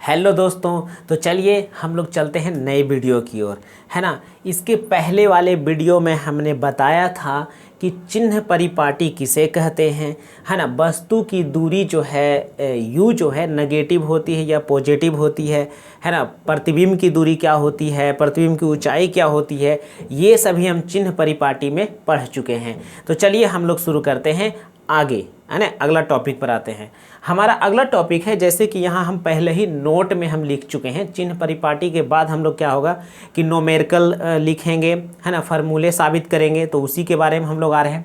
Hello दोस्तों, तो चलिए हम लोग चलते हैं नए वीडियो की ओर, है ना। इसके पहले वाले वीडियो में हमने बताया था कि चिन्ह परिपाटी किसे कहते हैं, है ना। वस्तु की दूरी जो है यू जो है नेगेटिव होती है या पॉजिटिव होती है ना। प्रतिबिंब की दूरी क्या होती है, प्रतिबिंब की ऊंचाई क्या होती है, ये सभी हम चिन्ह परिपाटी में पढ़ चुके हैं। तो चलिए हम लोग शुरू करते हैं आगे, है ना। अगला टॉपिक पर आते हैं। हमारा अगला टॉपिक है, जैसे कि यहाँ हम पहले ही नोट में हम लिख चुके हैं, चिन्ह परिपाटी के बाद हम लोग क्या होगा कि न्यूमेरिकल लिखेंगे, है ना, फार्मूले साबित करेंगे, तो उसी के बारे में हम लोग आ रहे हैं।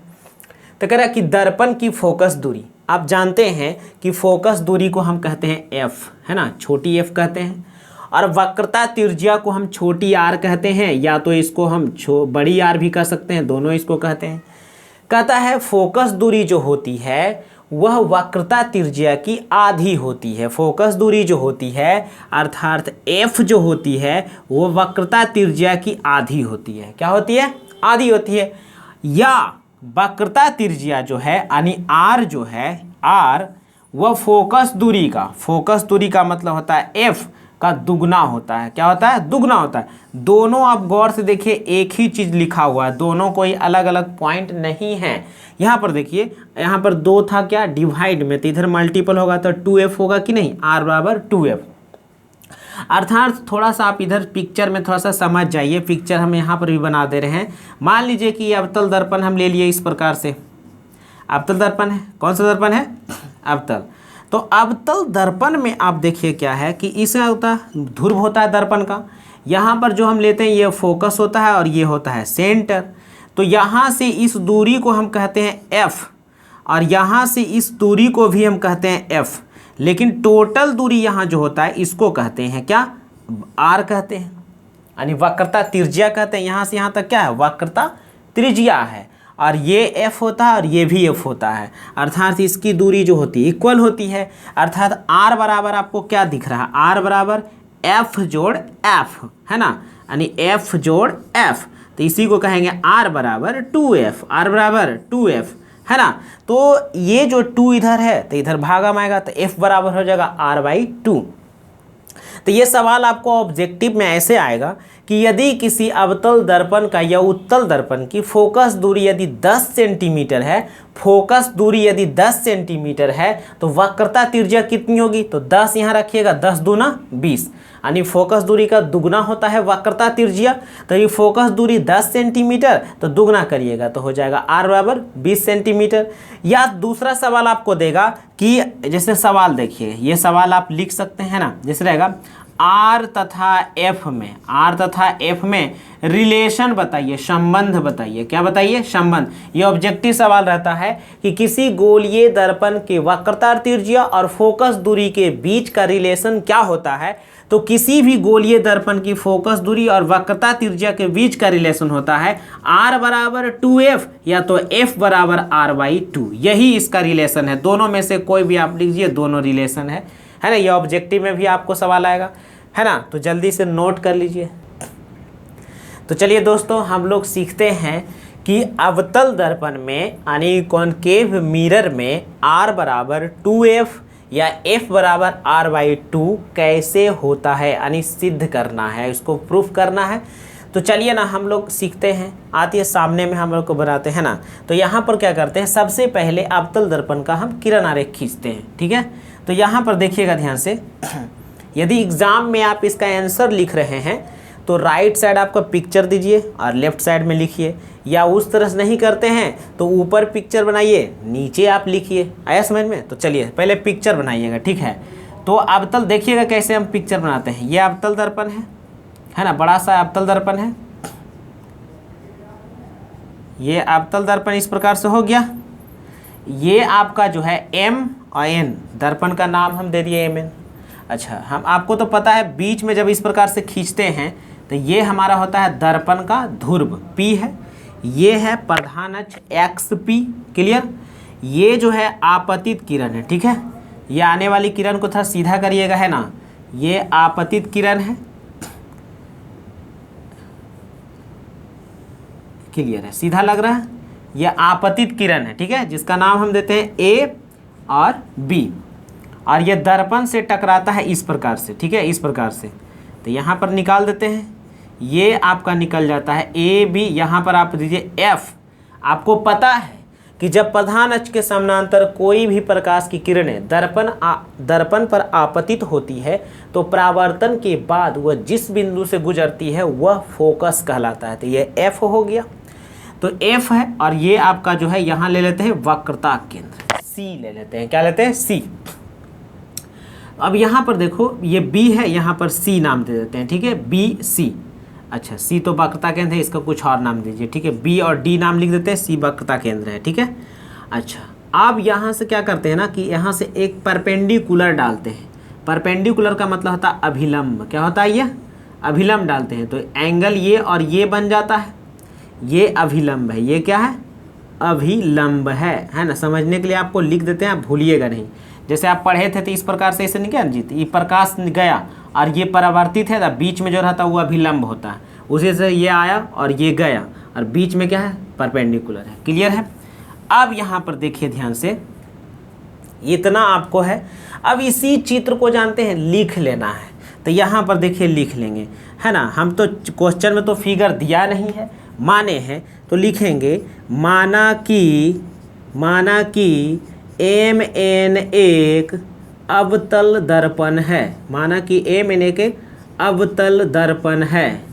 तो कह रहा है कि दर्पण की फोकस दूरी, आप जानते हैं कि फोकस दूरी को हम कहते हैं एफ, है ना, छोटी एफ कहते हैं। और वक्रता त्रिज्या को हम छोटी आर कहते हैं, या तो इसको हम बड़ी आर भी कह सकते हैं, दोनों इसको कहते हैं। कहता है फोकस दूरी जो होती है वह वक्रता त्रिज्या की आधी होती है। फोकस दूरी जो होती है अर्थात एफ जो होती है वो वक्रता त्रिज्या की आधी होती है। क्या होती है? आधी होती है। या वक्रता त्रिज्या जो है यानी आर जो है, आर वह फोकस दूरी का मतलब होता है एफ का दुगना होता है। क्या होता है? दुगना होता है। दोनों आप गौर से देखिए, एक ही चीज लिखा हुआ है, दोनों कोई अलग अलग पॉइंट नहीं है। यहाँ पर देखिए, यहाँ पर 2 था क्या डिवाइड में, तो इधर मल्टीपल होगा तो 2f होगा कि नहीं, r बराबर 2f। अर्थात थोड़ा सा आप इधर पिक्चर में थोड़ा सा समझ जाइए, पिक्चर हम यहाँ पर भी बना दे रहे हैं। मान लीजिए कि ये अवतल दर्पण हम ले लिए इस प्रकार से, अवतल दर्पण है। कौन सा दर्पण है? अवतल। तो अवतल दर्पण में आप देखिए क्या है कि इसका होता है ध्रुव होता है दर्पण का। यहाँ पर जो हम लेते हैं ये फोकस होता है और ये होता है सेंटर। तो यहाँ से इस दूरी को हम कहते हैं f, और यहाँ से इस दूरी को भी हम कहते हैं f। लेकिन टोटल दूरी यहाँ जो होता है इसको कहते हैं क्या? r कहते हैं, यानी वक्रता त्रिज्या कहते हैं। यहाँ से यहाँ तक क्या है? वक्रता त्रिज्या है। और ये f होता है और ये भी f होता है, अर्थात इसकी दूरी जो होती है इक्वल होती है। अर्थात r बराबर आपको क्या दिख रहा है? r बराबर f जोड़ f, है ना, यानी f जोड़ f। तो इसी को कहेंगे r बराबर 2f, r बराबर 2f, है ना। तो ये जो 2 इधर है तो इधर भागा में आएगा, तो f बराबर हो जाएगा r/2। तो ये सवाल आपको ऑब्जेक्टिव में ऐसे आएगा कि यदि किसी अवतल दर्पण का या उत्तल दर्पण की फोकस दूरी यदि 10 सेंटीमीटर है, फोकस दूरी यदि 10 सेंटीमीटर है, तो वक्रता त्रिज्या कितनी होगी? तो 10 यहाँ रखिएगा, 10 दूना 20, यानी फोकस दूरी का दुगना होता है वक्रता त्रिज्या। तो ये फोकस दूरी 10 सेंटीमीटर, तो दुगना करिएगा तो हो जाएगा r बराबर 20 सेंटीमीटर। या दूसरा सवाल आपको देगा कि जैसे सवाल देखिए, ये सवाल आप लिख सकते हैं ना, जैसे रहेगा R तथा F में रिलेशन बताइए, संबंध बताइए। क्या बताइए? संबंध। ये ऑब्जेक्टिव सवाल रहता है कि किसी गोलीय दर्पण के वक्रता त्रिज्या और फोकस दूरी के बीच का रिलेशन क्या होता है। तो किसी भी गोलीय दर्पण की फोकस दूरी और वक्रता त्रिज्या के बीच का रिलेशन होता है r बराबर 2f, या तो f बराबर r/2। यही इसका रिलेशन है। दोनों में से कोई भी आप लीजिए, दोनों रिलेशन है ना। ये ऑब्जेक्टिव में भी आपको सवाल आएगा, है ना। तो जल्दी से नोट कर लीजिए। तो चलिए दोस्तों, हम लोग सीखते हैं कि अवतल दर्पण में यानी कॉनकेव मिरर में r बराबर 2f या f बराबर r/2 कैसे होता है, यानी सिद्ध करना है, इसको प्रूफ करना है। तो चलिए ना हम लोग सीखते हैं। आती है सामने में हम लोग को बनाते हैं ना। तो यहाँ पर क्या करते हैं, सबसे पहले अवतल दर्पण का हम किरण आरेख खींचते हैं, ठीक है। तो यहाँ पर देखिएगा ध्यान से, यदि एग्जाम में आप इसका आंसर लिख रहे हैं तो राइट साइड आपका पिक्चर दीजिए और लेफ्ट साइड में लिखिए, या उस तरह से नहीं करते हैं तो ऊपर पिक्चर बनाइए, नीचे आप लिखिए। आया समझ में? तो चलिए पहले पिक्चर बनाइएगा, ठीक है। तो अवतल देखिएगा कैसे हम पिक्चर बनाते हैं। ये अवतल दर्पण है ना, बड़ा सा अवतल दर्पण है। ये अवतल दर्पण इस प्रकार से हो गया। ये आपका जो है m और n, दर्पण का नाम हम दे दिए mn। अच्छा, हम आपको तो पता है बीच में जब इस प्रकार से खींचते हैं तो ये हमारा होता है दर्पण का ध्रुव P है। ये है प्रधान अक्ष XP, क्लियर। ये जो है आपतित किरण है, ठीक है। ये आने वाली किरण को थोड़ा सीधा करिएगा, है ना। ये आपतित किरण है, क्लियर है, सीधा लग रहा है। यह आपतित किरण है, ठीक है, जिसका नाम हम देते हैं A और B। और ये दर्पण से टकराता है इस प्रकार से, ठीक है, इस प्रकार से। तो यहाँ पर निकाल देते हैं, ये आपका निकल जाता है ए बी। यहाँ पर आप दीजिए एफ। आपको पता है कि जब प्रधान अक्ष के समानांतर कोई भी प्रकाश की किरणें दर्पण पर आपतित होती है तो परावर्तन के बाद वह जिस बिंदु से गुजरती है वह फोकस कहलाता है। तो ये एफ हो गया, तो एफ है। और ये आपका जो है यहाँ ले लेते हैं वक्रता केंद्र, सी ले लेते हैं। क्या लेते हैं? सी। अब यहाँ पर देखो ये बी है, यहाँ पर सी नाम दे देते हैं, ठीक है, बी सी। अच्छा, सी तो वक्रता केंद्र है, इसका कुछ और नाम दीजिए, ठीक है। बी और डी नाम लिख देते हैं, सी वक्रता केंद्र है, ठीक है। अच्छा, अब यहाँ से क्या करते हैं ना कि यहाँ से एक परपेंडिकुलर डालते हैं। परपेंडिकुलर का मतलब होता है अभिलंब। क्या होता है? ये अभिलंब डालते हैं, तो एंगल ये और ये बन जाता है, ये अभिलंब है। ये क्या है? अभिलंब है ना। समझने के लिए आपको लिख देते हैं, आप भूलिएगा नहीं। जैसे आप पढ़े थे तो इस प्रकार से ऐसे नहीं क्या जीत, ये प्रकाश गया और ये परावर्तित है, तो बीच में जो रहता है वो अभिलंब होता है। उसी से ये आया और ये गया और बीच में क्या है? परपेंडिकुलर है। क्लियर है? अब यहाँ पर देखिए ध्यान से, इतना आपको है। अब इसी चित्र को जानते हैं लिख लेना है, तो यहाँ पर देखिए लिख लेंगे, है ना। हम तो क्वेश्चन में तो फिगर दिया नहीं है, माने हैं, तो लिखेंगे माना कि MN एक अवतल दर्पण है। माना कि MN एक अवतल दर्पण है,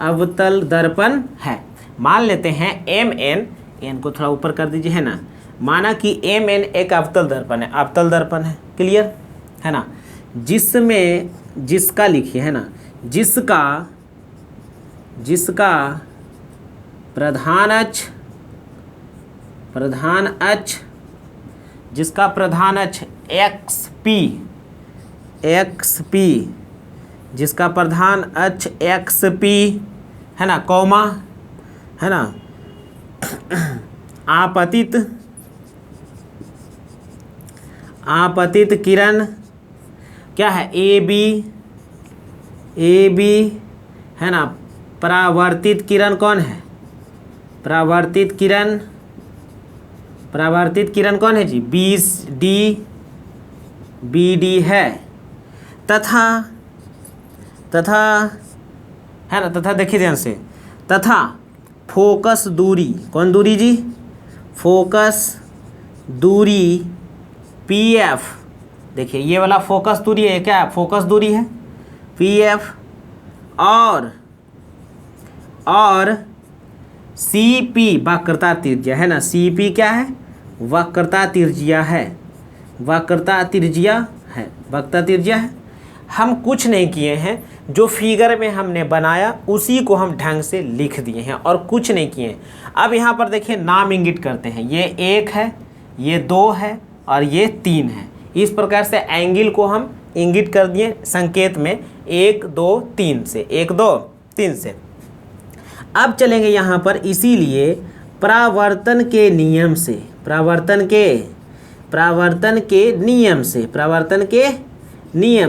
अवतल दर्पण है। मान लेते हैं MN को थोड़ा ऊपर कर दीजिए, है ना। माना कि MN एक अवतल दर्पण है, अवतल दर्पण है। क्लियर है ना। जिसका लिखिए, है ना, जिसका प्रधान अक्ष जिसका प्रधान अक्ष XP, जिसका प्रधान अक्ष XP है ना, कौमा, है ना, आपतित किरण क्या है? AB है ना। परावर्तित किरण कौन है? परावर्तित किरण कौन है जी? BD है। तथा है ना, तथा देखिए ध्यान से, तथा फोकस दूरी, कौन दूरी जी? फोकस दूरी PF। देखिए ये वाला फोकस दूरी है, क्या है? फोकस दूरी है PF। और CP वक्रता त्रिज्या है ना। CP क्या है? वक्रता त्रिज्या है, वक्रता त्रिज्या है। हम कुछ नहीं किए हैं, जो फिगर में हमने बनाया उसी को हम ढंग से लिख दिए हैं और कुछ नहीं किए। अब यहाँ पर देखिए नाम इंगित करते हैं, ये 1 है, ये 2 है और ये 3 है। इस प्रकार से एंगल को हम इंगित कर दिए संकेत में 1 2 3 से, 1 2 3 से। अब चलेंगे यहाँ पर, इसीलिए परावर्तन के नियम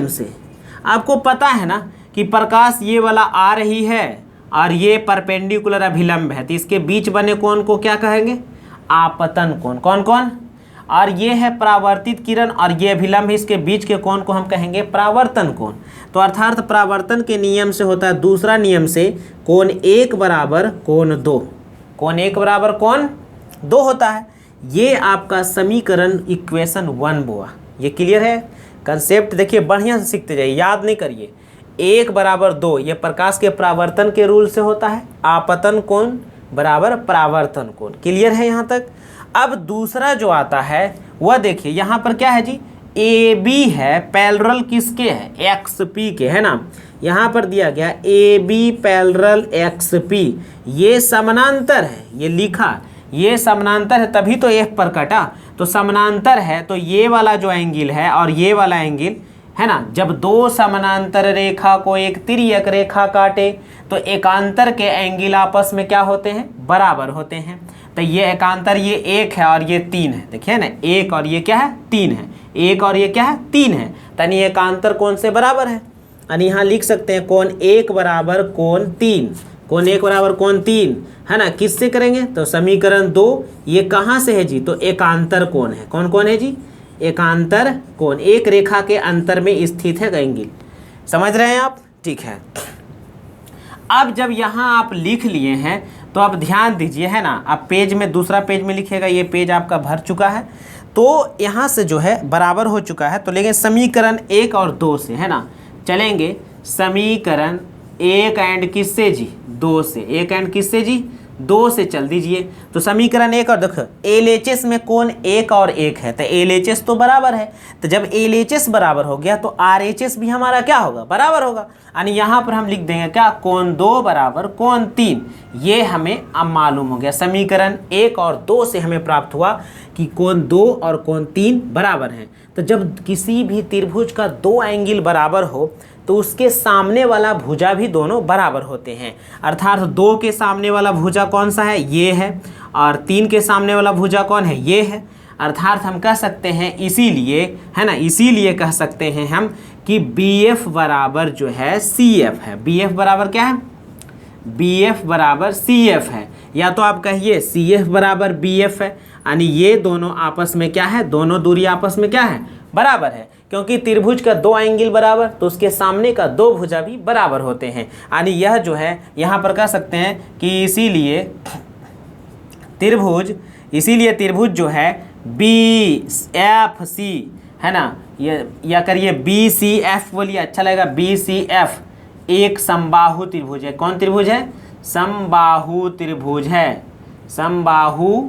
से आपको पता है ना कि प्रकाश ये वाला आ रही है और ये परपेंडिकुलर अभिलंब है, तो इसके बीच बने कोण को क्या कहेंगे? आपतन कोण। कौन? और ये है परावर्तित किरण और ये अभिलंब है, इसके बीच के कोण को हम कहेंगे परावर्तन कोण। तो अर्थात परावर्तन के नियम से होता है, दूसरा नियम से कोण 1 बराबर कोण 2, कोण 1 बराबर कोण 2 होता है। ये आपका समीकरण इक्वेशन 1 हुआ। ये क्लियर है? कंसेप्ट देखिए बढ़िया से सीखते जाइए, याद नहीं करिए। 1 बराबर 2 ये प्रकाश के परावर्तन के रूल से होता है, आपतन कोण बराबर परावर्तन कोण। क्लियर है यहाँ तक? अब दूसरा जो आता है वह देखिए यहाँ पर क्या है जी? AB है, पैरेलल किसके है? XP के, है ना। यहाँ पर दिया गया AB पैरेलल XP, ये समानांतर है, ये लिखा, ये समानांतर है, तभी तो F पर कटा। तो समानांतर है तो ये वाला जो एंगल है और ये वाला एंगल है ना, जब दो समानांतर रेखा को एक तिर्यक रेखा काटे तो एकांतर के एंगल आपस में क्या होते हैं? बराबर होते हैं। तो ये एकांतर ये 1 है और ये 3 है, देखिए ना, 1 और ये क्या है? 3 है, 1 और ये क्या है? 3 है। यानी एकांतर कौन से बराबर है? यानी यहाँ लिख सकते हैं कोण 1 बराबर कोण 3, कोण 1 बराबर कोण 3, है ना। किससे करेंगे? तो समीकरण 2, ये कहाँ से है जी? तो एकांतर कोण है। कौन है जी? एकांतर कोण, एक रेखा के अंतर में स्थित है एंगल। समझ रहे हैं आप? ठीक है। अब जब यहाँ आप लिख लिए हैं तो आप ध्यान दीजिए, है ना, आप पेज में, दूसरा पेज में लिखिएगा, ये पेज आपका भर चुका है, तो यहाँ से जो है बराबर हो चुका है, तो लेकिन समीकरण 1 और 2 से, है ना, चलेंगे। समीकरण 1 एंड किससे जी? 2 से। 1 एंड किससे जी? 2 से चल दीजिए। तो समीकरण 1 और देखो LHS में कोण 1 और 1 है, तो LHS तो बराबर है, तो जब LHS बराबर हो गया तो RHS भी हमारा क्या होगा? बराबर होगा। यानी यहाँ पर हम लिख देंगे क्या? कोण 2 बराबर कोण 3। ये हमें अब मालूम हो गया। समीकरण 1 और 2 से हमें प्राप्त हुआ कि कोण 2 और कोण 3 बराबर हैं। तो जब किसी भी त्रिभुज का 2 एंगल बराबर हो तो उसके सामने वाला भुजा भी दोनों बराबर होते हैं। अर्थात 2 के सामने वाला भुजा कौन सा है? ये है। और 3 के सामने वाला भुजा कौन है? ये है। अर्थात हम कह सकते हैं इसीलिए, है ना, इसीलिए कह सकते हैं हम कि BF बराबर जो है CF है। BF बराबर क्या है? BF बराबर CF है। या तो आप कहिए CF बराबर BF है, यानी ये दोनों आपस में क्या है? दोनों दूरी आपस में क्या है? बराबर है। क्योंकि त्रिभुज का 2 एंगल बराबर तो उसके सामने का 2 भुजा भी बराबर होते हैं। यानी यह जो है यहाँ पर कह सकते हैं कि इसीलिए त्रिभुज जो है BFC, है ना, या करिए BCF बोलिए, अच्छा लगेगा। BCF एक समबाहु त्रिभुज है। कौन त्रिभुज है? समबाहु त्रिभुज है। समबाहु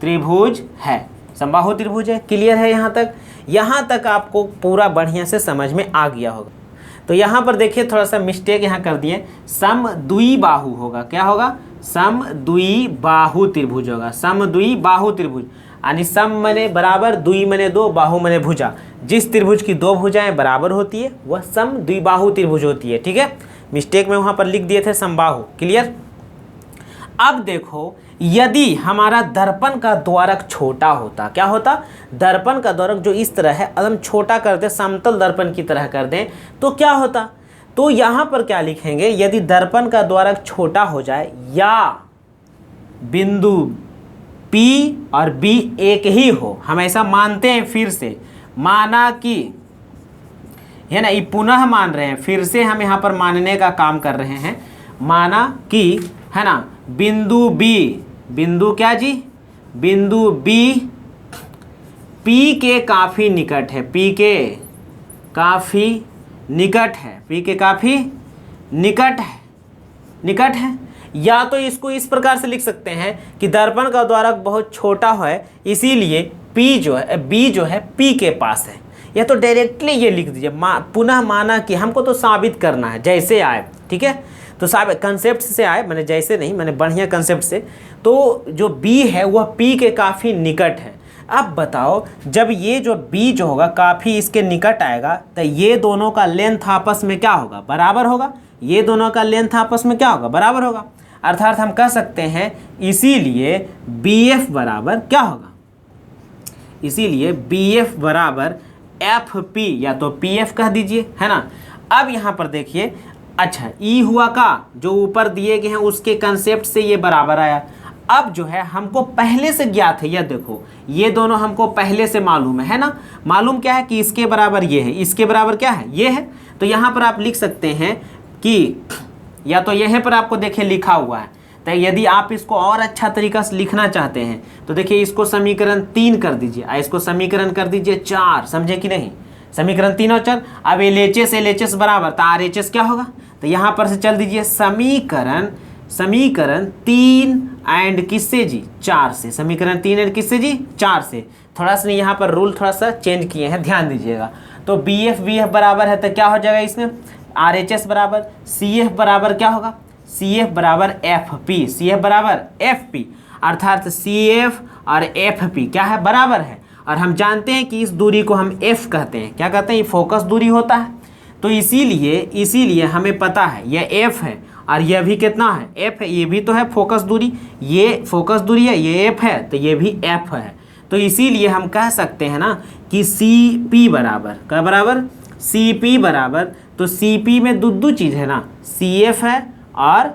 त्रिभुज है। समबाहु त्रिभुज है। क्लियर है यहाँ तक? यहाँ तक आपको पूरा बढ़िया से समझ में आ गया होगा। तो यहाँ पर देखिए थोड़ा सा मिस्टेक यहाँ कर दिए, समद्विबाहु होगा। क्या होगा? समद्विबाहु त्रिभुज होगा। समद्विबाहु त्रिभुज यानी सम मने बराबर, द्वि मने 2, बाहु मने भुजा। जिस त्रिभुज की 2 भुजाएं बराबर होती है वह समद्विबाहु त्रिभुज होती है। ठीक है, मिस्टेक में वहाँ पर लिख दिए थे समबाहु। क्लियर? अब देखो, यदि हमारा दर्पण का द्वारक छोटा होता, क्या होता? दर्पण का द्वारक जो इस तरह है, अगर हम छोटा कर दें, समतल दर्पण की तरह कर दें, तो क्या होता? तो यहाँ पर क्या लिखेंगे? यदि दर्पण का द्वारक छोटा हो जाए या बिंदु P और B एक ही हो, हम ऐसा मानते हैं, फिर से माना कि, है ना, ये पुनः मान रहे हैं, फिर से हम यहाँ पर मानने का काम कर रहे हैं। माना कि, है ना, बिंदु B, बिंदु क्या जी? बिंदु B P के काफ़ी निकट है। P के काफ़ी निकट है। P के काफ़ी निकट है। या तो इसको इस प्रकार से लिख सकते हैं कि दर्पण का द्वारक बहुत छोटा है, इसीलिए B जो है P के पास है। या तो डायरेक्टली ये लिख दीजिए, पुनः माना कि हमको तो साबित करना है, जैसे आए। ठीक है, तो साबित कंसेप्ट से आए, मैंने जैसे नहीं, मैंने बढ़िया कंसेप्ट से। तो जो B है वह P के काफ़ी निकट है। अब बताओ, जब ये जो B जो होगा काफ़ी इसके निकट आएगा तो ये दोनों का लेंथ आपस में क्या होगा? बराबर होगा। ये दोनों का लेंथ आपस में क्या होगा? बराबर होगा। अर्थात हम कह सकते हैं इसीलिए BF बराबर क्या होगा? इसीलिए BF बराबर FP, या तो PF कह दीजिए, है ना। अब यहाँ पर देखिए, अच्छा E हुआ का जो ऊपर दिए गए हैं उसके कंसेप्ट से ये बराबर आया। अब जो है हमको पहले से ज्ञात है, यह देखो ये दोनों हमको पहले से मालूम है ना। मालूम क्या है? कि इसके बराबर ये है, इसके बराबर क्या है? ये है। तो यहाँ पर आप लिख सकते हैं कि, या तो यहीं पर आपको देखिए लिखा हुआ है, तो यदि आप इसको और अच्छा तरीका से लिखना चाहते हैं तो देखिए इसको समीकरण 3 कर दीजिए, इसको समीकरण कर दीजिए 4। समझे कि नहीं? समीकरण 3 और 4। अब LHS बराबर, तो RHS क्या होगा? तो यहाँ पर से चल दीजिए समीकरण 3 एंड किससे जी? 4 से। समीकरण 3 एंड किससे जी? 4 से। थोड़ा सा यहाँ पर रूल थोड़ा सा चेंज किए हैं, ध्यान दीजिएगा। तो BF बराबर है तो क्या हो जाएगा इसमें? RHS बराबर CF बराबर क्या होगा? CF बराबर FP। CF बराबर FP, अर्थात CF और FP क्या है? बराबर है। और हम जानते हैं कि इस दूरी को हम F कहते हैं। क्या कहते हैं? ये फोकस दूरी होता है। तो इसीलिए हमें पता है यह F है और यह भी कितना है? F है। ये भी तो है फोकस दूरी, ये फोकस दूरी है, ये F है, तो ये भी F है। तो इसीलिए हम कह सकते हैं ना कि CP बराबर, क्या बराबर? CP बराबर, तो CP में दो चीज़ है ना, CF है और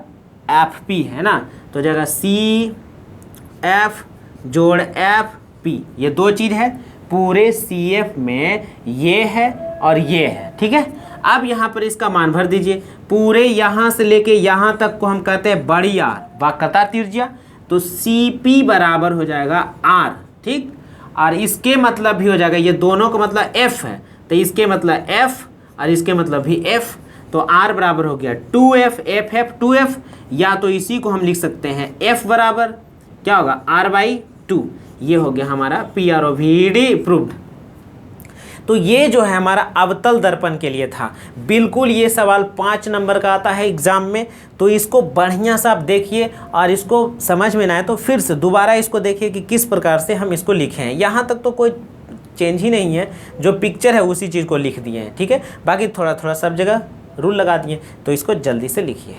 FP है ना। तो जगह CF जोड़ FP, ये 2 चीज़ है। पूरे CF में ये है और ये है, ठीक है। अब यहाँ पर इसका मान भर दीजिए। पूरे यहाँ से लेके यहाँ तक को हम कहते हैं बड़ी R, वक्रता त्रिज्या, तो CP बराबर हो जाएगा R, ठीक। और इसके मतलब भी हो जाएगा, ये दोनों का मतलब F है, तो इसके मतलब F और इसके मतलब भी F, तो R बराबर हो गया 2F, F 2F, या तो इसी को हम लिख सकते हैं F बराबर क्या होगा R/2। ये हो गया हमारा PROVD प्रूव्ड। तो ये जो है हमारा अवतल दर्पण के लिए था। बिल्कुल ये सवाल 5 नंबर का आता है एग्ज़ाम में, तो इसको बढ़िया सा आप देखिए और इसको समझ में ना आए तो फिर से दोबारा इसको देखिए कि किस प्रकार से हम इसको लिखे हैं। यहाँ तक तो कोई चेंज ही नहीं है, जो पिक्चर है उसी चीज़ को लिख दिए हैं, ठीक है। बाकी थोड़ा थोड़ा सब जगह रूल लगा दिए, तो इसको जल्दी से लिखिए।